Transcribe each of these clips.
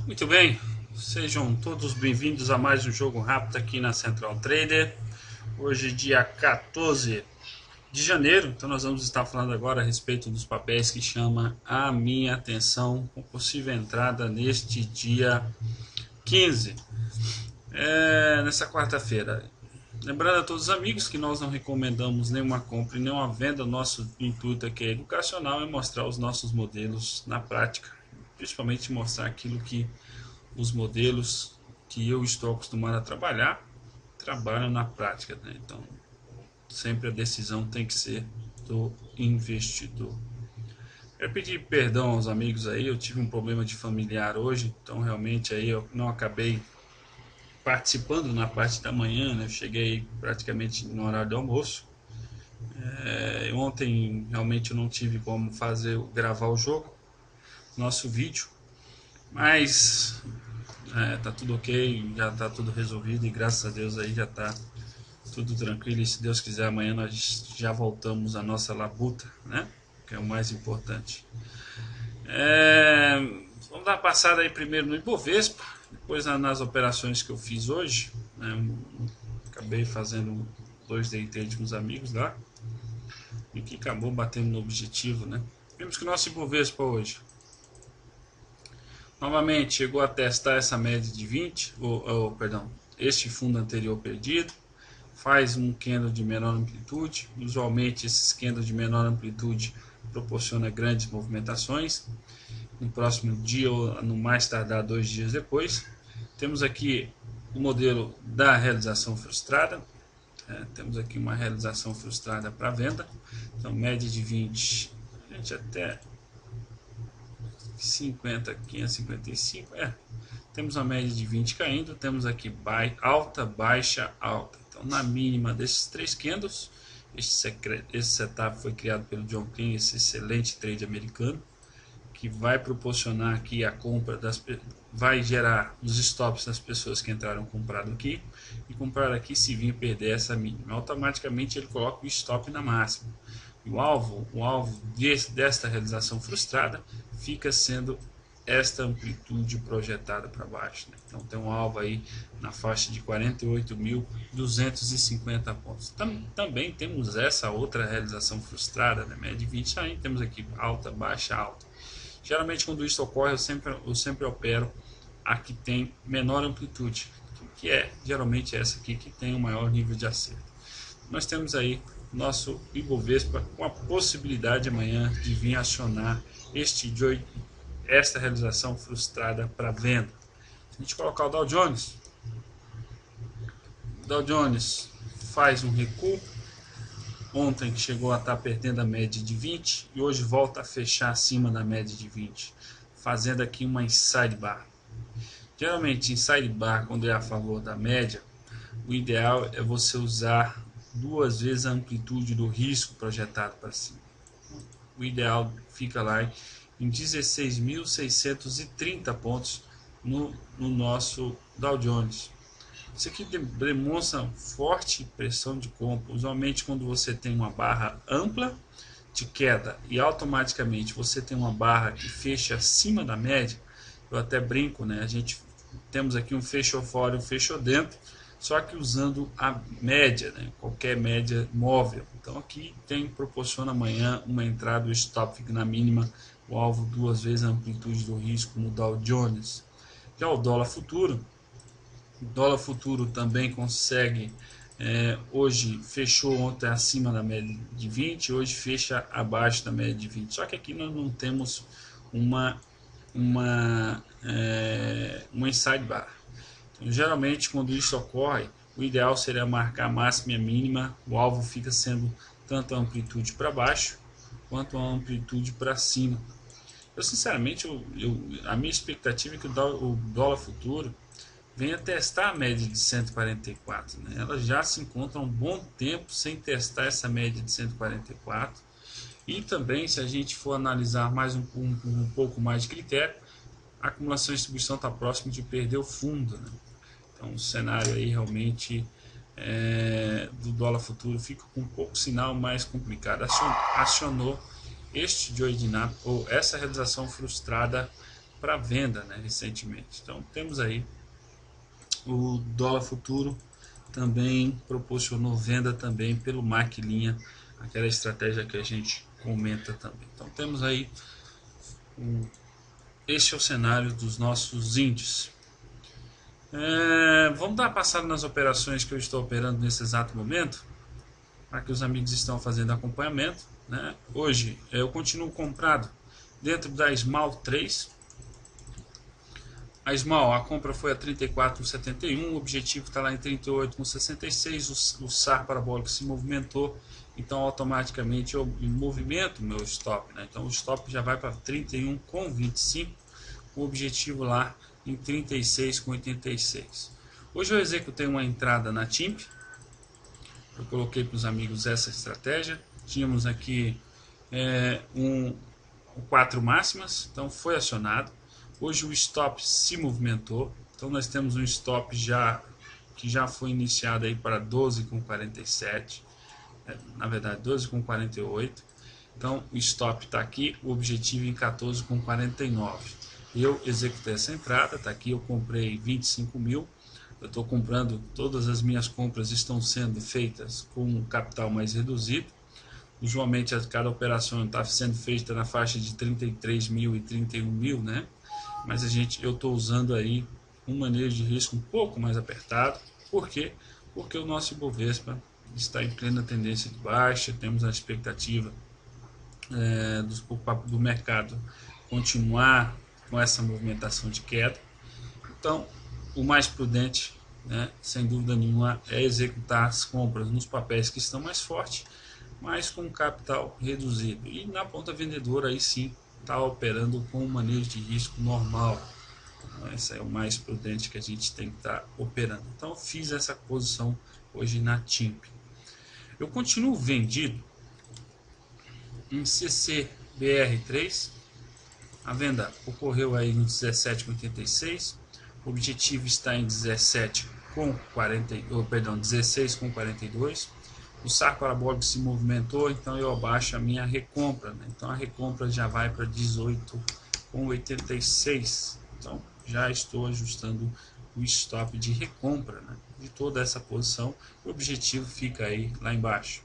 Muito bem, sejam todos bem-vindos a mais um jogo rápido aqui na Central Trader. Hoje, dia 14 de janeiro, então nós vamos estar falando agora a respeito dos papéis que chama a minha atenção com possível entrada neste dia 15, nessa quarta-feira. Lembrando a todos os amigos que nós não recomendamos nenhuma compra e nenhuma venda. Nosso intuito aqui é educacional, é mostrar os nossos modelos na prática, principalmente mostrar aquilo que os modelos que eu estou acostumado a trabalhar trabalham na prática, né? Então sempre a decisão tem que ser do investidor. Quero pedir perdão aos amigos aí, eu tive um problema de familiar hoje, então realmente aí eu não acabei participando na parte da manhã, né? Eu cheguei praticamente no horário do almoço. Ontem realmente eu não tive como gravar o jogo, nosso vídeo, mas tá tudo ok, já tá tudo resolvido e graças a Deus aí já tá tudo tranquilo. E se Deus quiser, amanhã nós já voltamos à nossa labuta, né? Que é o mais importante. Vamos dar uma passada aí primeiro no Ibovespa, depois nas operações que eu fiz hoje, né? Acabei fazendo 2 day trade com os amigos lá e que acabou batendo no objetivo, né? Vimos que o nosso Ibovespa hoje novamente chegou a testar essa média de 20, este fundo anterior perdido, faz um candle de menor amplitude. Usualmente esses candles de menor amplitude proporcionam grandes movimentações. No próximo dia ou no mais tardar 2 dias depois, temos aqui o modelo da realização frustrada. Temos aqui uma realização frustrada para venda, então média de 20, a gente até 50, 555, temos a média de 20 caindo, temos aqui alta, baixa, alta. Então na mínima desses 3 candles, esse setup foi criado pelo John King, esse excelente trade americano, que vai proporcionar aqui a compra vai gerar os stops das pessoas que entraram comprado aqui e compraram aqui. Se vir perder essa mínima, automaticamente ele coloca o stop na máxima. E o alvo desta realização frustrada fica sendo esta amplitude projetada para baixo, né? Então tem um alvo aí na faixa de 48.250 pontos. Também temos essa outra realização frustrada, né? Média de 20 aí, temos aqui alta, baixa, alta. Geralmente quando isso ocorre, eu sempre opero a que tem menor amplitude, que é geralmente essa aqui que tem o maior nível de acerto. Nós temos aí nosso Ibovespa com a possibilidade amanhã de vir acionar esta realização frustrada para venda. Se a gente colocar o Dow Jones faz um recuo. Ontem chegou a estar perdendo a média de 20 e hoje volta a fechar acima da média de 20, fazendo aqui uma inside bar. Geralmente inside bar, quando é a favor da média, o ideal é você usar 2 vezes a amplitude do risco projetado para cima. O ideal fica lá em 16.630 pontos no nosso Dow Jones. Isso aqui demonstra forte pressão de compra. Usualmente quando você tem uma barra ampla de queda e automaticamente você tem uma barra que fecha acima da média, eu até brinco, né? A gente temos aqui um fechou fora e um fechou dentro, só que usando a média, né? Qualquer média móvel. Então aqui proporciona amanhã uma entrada, o stop fica na mínima, o alvo 2 vezes a amplitude do risco no Dow Jones. Já o dólar futuro também consegue, hoje fechou ontem acima da média de 20, hoje fecha abaixo da média de 20, só que aqui nós não temos uma inside bar. Então, geralmente quando isso ocorre, o ideal seria marcar a máxima e a mínima, o alvo fica sendo tanto a amplitude para baixo quanto a amplitude para cima. Eu sinceramente, a minha expectativa é que o dólar futuro venha testar a média de 144, né? Ela já se encontra um bom tempo sem testar essa média de 144. E também, se a gente for analisar mais um pouco mais de critério, a acumulação e distribuição está próximo de perder o fundo, né? Então o cenário aí realmente do dólar futuro fica com um pouco sinal mais complicado. Acionou este Joy Dynamic, ou essa realização frustrada para venda, né, recentemente. Então temos aí o dólar futuro também proporcionou venda também pelo maquilinha, aquela estratégia que a gente comenta também. Então temos aí este é o cenário dos nossos índices. Vamos dar uma passada nas operações que eu estou operando nesse exato momento, para que os amigos estão fazendo acompanhamento, né? Hoje eu continuo comprado dentro da Small 3. A Small, a compra foi a 34,71, o objetivo está lá em 38,66, o SAR parabólico se movimentou, então automaticamente eu movimento o meu stop, né? Então o stop já vai para 31,25, o objetivo lá em 36,86. Hoje eu executei uma entrada na TIMP, eu coloquei para os amigos essa estratégia, tínhamos aqui um 4 máximas, então foi acionado. Hoje o stop se movimentou, então nós temos um stop que já foi iniciado aí para 12,47, na verdade 12,48. Então o stop está aqui, o objetivo em 14,49. Eu executei essa entrada, está aqui, eu comprei 25 mil. Eu estou comprando, todas as minhas compras estão sendo feitas com um capital mais reduzido. Usualmente cada operação está sendo feita na faixa de 33 mil e 31 mil, né? Mas eu estou usando aí um manejo de risco um pouco mais apertado. Por quê? Porque o nosso Ibovespa está em plena tendência de baixa, temos a expectativa do mercado continuar com essa movimentação de queda. Então, o mais prudente, né, sem dúvida nenhuma, é executar as compras nos papéis que estão mais fortes, mas com capital reduzido. E na ponta vendedora, aí sim, está operando com um manejo de risco normal. Esse é o mais prudente que a gente tem que estar operando. Então, eu fiz essa posição hoje na TIMP. Eu continuo vendido em CCBR3. A venda ocorreu aí em 17,86. O objetivo está em 16,42. O SAR parabólico se movimentou, então eu abaixo a minha recompra, né? Então a recompra já vai para 18,86. Então já estou ajustando o stop de recompra, né, de toda essa posição. O objetivo fica aí lá embaixo.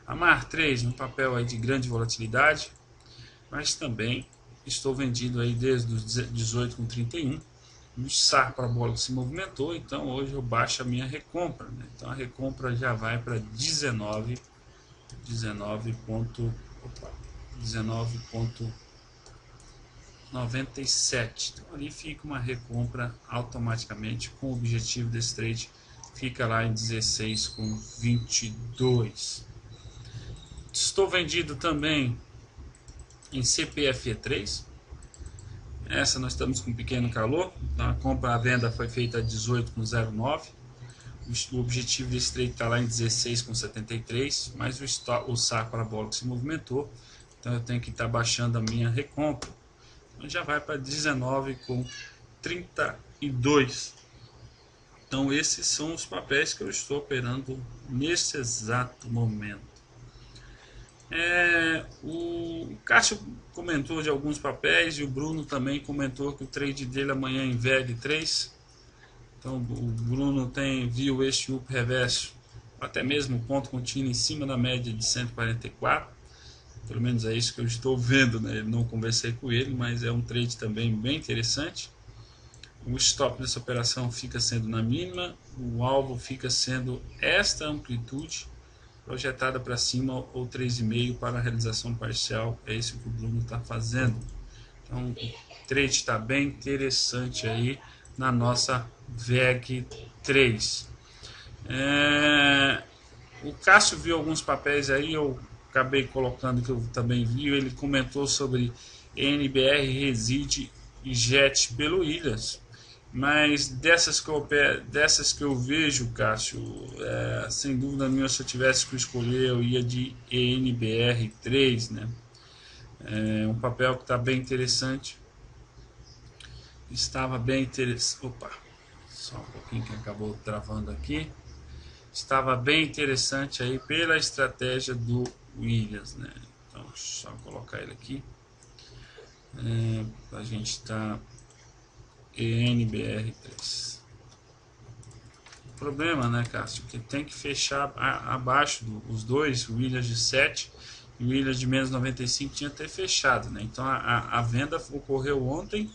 A MAR3, um papel aí de grande volatilidade, mas também estou vendido aí desde os 18,31. O SAR parabólico se movimentou, então hoje eu baixo a minha recompra, né? Então a recompra já vai para 19,97. Então ali fica uma recompra automaticamente, com o objetivo desse trade fica lá em 16,22. Estou vendido também em CPFE3. Essa nós estamos com um pequeno calor. A compra, a venda foi feita a 18,09. O objetivo desse trade está lá em 16,73, mas o SAR parabólico se movimentou, então eu tenho que estar baixando a minha recompra. Então já vai para 19,32. Então esses são os papéis que eu estou operando nesse exato momento. O Cássio comentou de alguns papéis e o Bruno também comentou que o trade dele amanhã em VL3. Então o Bruno viu este up reverso, até mesmo o ponto contínuo em cima da média de 144. Pelo menos é isso que eu estou vendo, né? Eu não conversei com ele, mas é um trade também bem interessante. O stop dessa operação fica sendo na mínima, o alvo fica sendo esta amplitude projetada para cima ou 3,5 para a realização parcial. É isso que o Bruno está fazendo. Então o trade está bem interessante aí na nossa VEG3. O Cássio viu alguns papéis aí, eu acabei colocando que eu também vi. Ele comentou sobre NBR, Reside e Jet pelo Ilhas. Mas dessas que eu vejo, Cássio, sem dúvida nenhuma, se eu tivesse que escolher, eu ia de ENBR3, né? Um papel que está bem interessante. Estava bem interessante. Opa, só um pouquinho que acabou travando aqui. Estava bem interessante aí pela estratégia do Williams, né? Então, só colocar ele aqui. A gente está ENBR3. O problema, né, Cássio, que tem que fechar abaixo os dois, o Williams de 7 e o Williams de menos 95 tinha que ter fechado, né? Então a venda ocorreu ontem,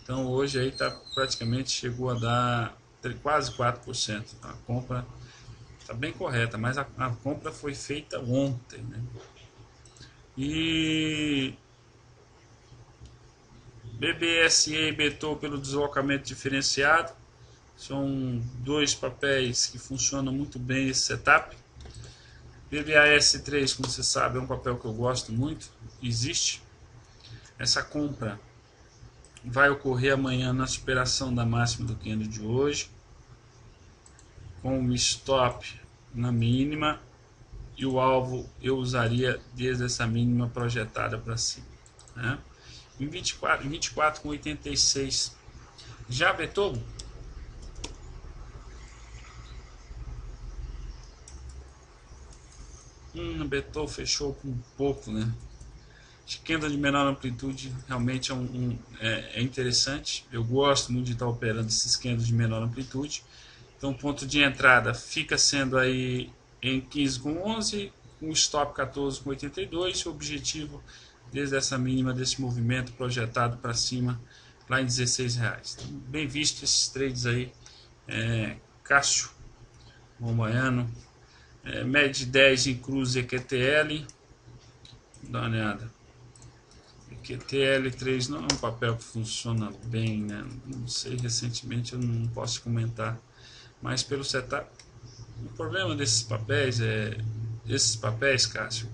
então hoje aí tá praticamente chegou a dar quase 4%. A compra está bem correta, mas a compra foi feita ontem, né? E BBSE e Betou pelo deslocamento diferenciado. São dois papéis que funcionam muito bem esse setup. BBAS3, como você sabe, é um papel que eu gosto muito. Existe. Essa compra vai ocorrer amanhã na superação da máxima do candle de hoje, com o stop na mínima, e o alvo eu usaria desde essa mínima projetada para cima, né? Em 24,86. Já Betou? Betou fechou com um pouco, né? Candle de menor amplitude realmente é interessante. Eu gosto muito de estar operando esses candles de menor amplitude. Então o ponto de entrada fica sendo aí em 15,11, com stop 14,82, o objetivo desde essa mínima desse movimento projetado para cima lá em R$16. Então, bem visto esses trades aí, Cássio, Rombaiano, média 10 em cruz EQTL, dá uma olhada. EQTL3 não é um papel que funciona bem, né? Não sei, recentemente eu não posso comentar, mas pelo setup, o problema desses papéis, Cássio,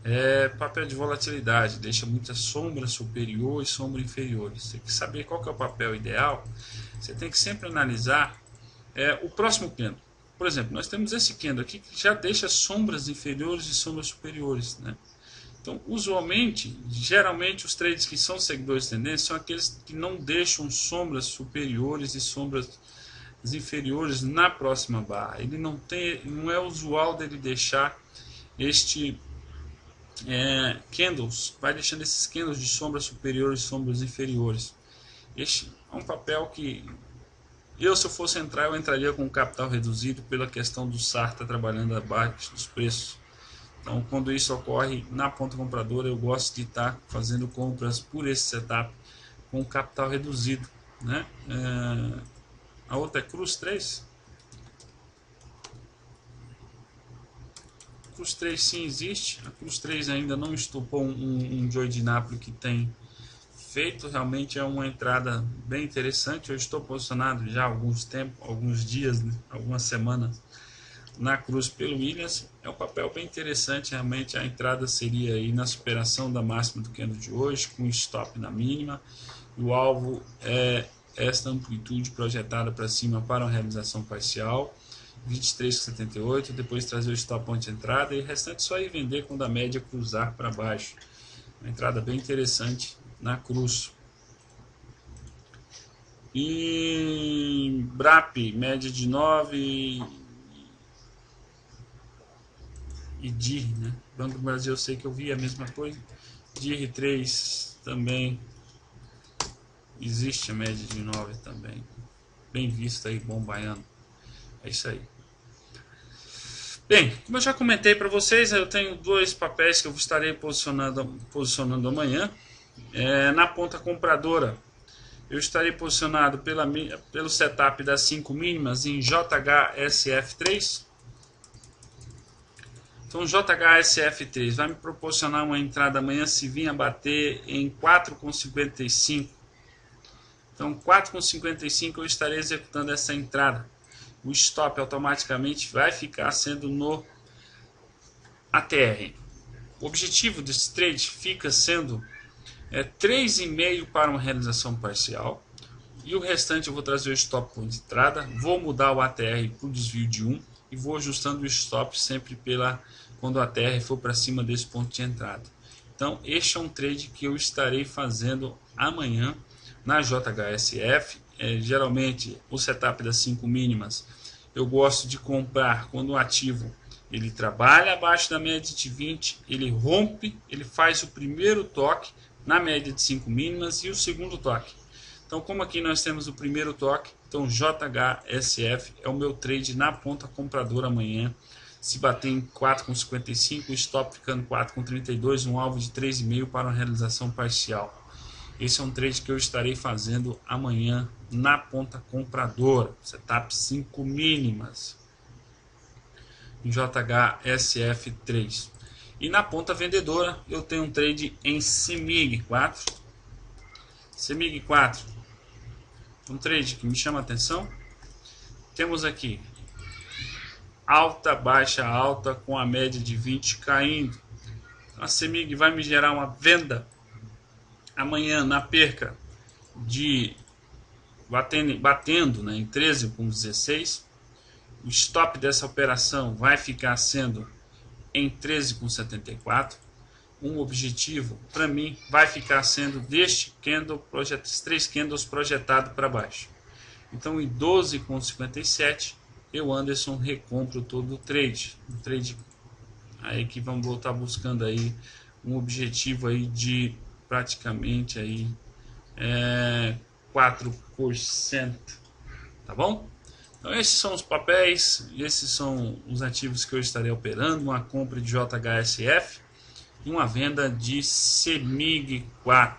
é papel de volatilidade, deixa muita sombra superior e sombra inferior. Você tem que saber qual que é o papel ideal. Você tem que sempre analisar o próximo candle. Por exemplo, nós temos esse candle aqui que já deixa sombras inferiores e sombras superiores, né? Então, usualmente, geralmente os trades que são seguidores de tendência são aqueles que não deixam sombras superiores e sombras inferiores na próxima barra. Ele não é usual dele deixar candles, vai deixando esses candles de sombras superiores e sombras inferiores. Este é um papel que se eu fosse entrar, eu entraria com capital reduzido pela questão do SAR estar trabalhando abaixo dos preços. Então, quando isso ocorre na ponta compradora, eu gosto de estar fazendo compras por esse setup com capital reduzido, né? A outra é Cruz 3. Cruz 3 sim existe. A Cruz 3 ainda não estopou um Joy de Nápoles que tem feito. Realmente é uma entrada bem interessante. Eu estou posicionado já há alguns dias, né? Algumas semanas na cruz pelo Williams. É um papel bem interessante. Realmente a entrada seria aí na superação da máxima do candle de hoje, com stop na mínima. E o alvo é esta amplitude projetada para cima para uma realização parcial, 23,78, depois trazer o stop point de entrada e o restante só ir vender quando a média cruzar para baixo. Uma entrada bem interessante na cruz. E BRAP, média de 9 e DIR, né? Banco do Brasil eu sei que eu vi a mesma coisa. DIR3 também existe a média de 9 também. Bem visto aí, bom baiano. É isso aí. Bem, como eu já comentei para vocês, eu tenho dois papéis que eu estarei posicionando amanhã. Na ponta compradora, eu estarei posicionado pelo setup das 5 mínimas em JHSF3. Então, JHSF3 vai me proporcionar uma entrada amanhã se vir a bater em 4,55. Então, 4,55 eu estarei executando essa entrada. O stop automaticamente vai ficar sendo no ATR. O objetivo desse trade fica sendo 3,5 para uma realização parcial. E o restante eu vou trazer o stop point de entrada. Vou mudar o ATR para o desvio de 1. E vou ajustando o stop sempre quando o ATR for para cima desse ponto de entrada. Então, este é um trade que eu estarei fazendo amanhã na JHSF. Geralmente, o setup das 5 mínimas, eu gosto de comprar quando o ativo ele trabalha abaixo da média de 20, ele rompe, ele faz o primeiro toque, na média de 5 mínimas e o segundo toque. Então, como aqui nós temos o primeiro toque, então JHSF é o meu trade na ponta compradora amanhã. Se bater em 4,55, o stop ficando 4,32, um alvo de 3,5 para uma realização parcial. Esse é um trade que eu estarei fazendo amanhã na ponta compradora, setup 5 mínimas, em JHSF3. E na ponta vendedora eu tenho um trade em CEMIG 4. CEMIG 4, um trade que me chama a atenção. Temos aqui alta, baixa, alta com a média de 20 caindo. A CEMIG vai me gerar uma venda amanhã na perca de batendo né, em 13,16. O stop dessa operação vai ficar sendo em 13,74. Um objetivo para mim vai ficar sendo deste candle, esses 3 candles projetados para baixo. Então em 12,57 eu, Anderson, recompro todo o trade. Um trade aí que vamos voltar buscando aí um objetivo aí de praticamente aí 4%, tá bom? Então esses são os papéis, esses são os ativos que eu estarei operando, uma compra de JHSF e uma venda de CEMIG 4,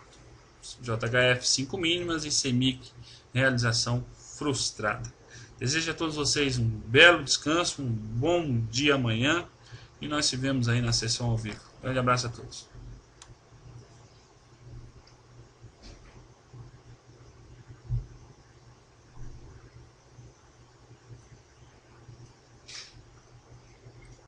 JHF 5 mínimas e CEMIG realização frustrada. Desejo a todos vocês um belo descanso, um bom dia amanhã e nós se vemos aí na sessão ao vivo. Grande abraço a todos.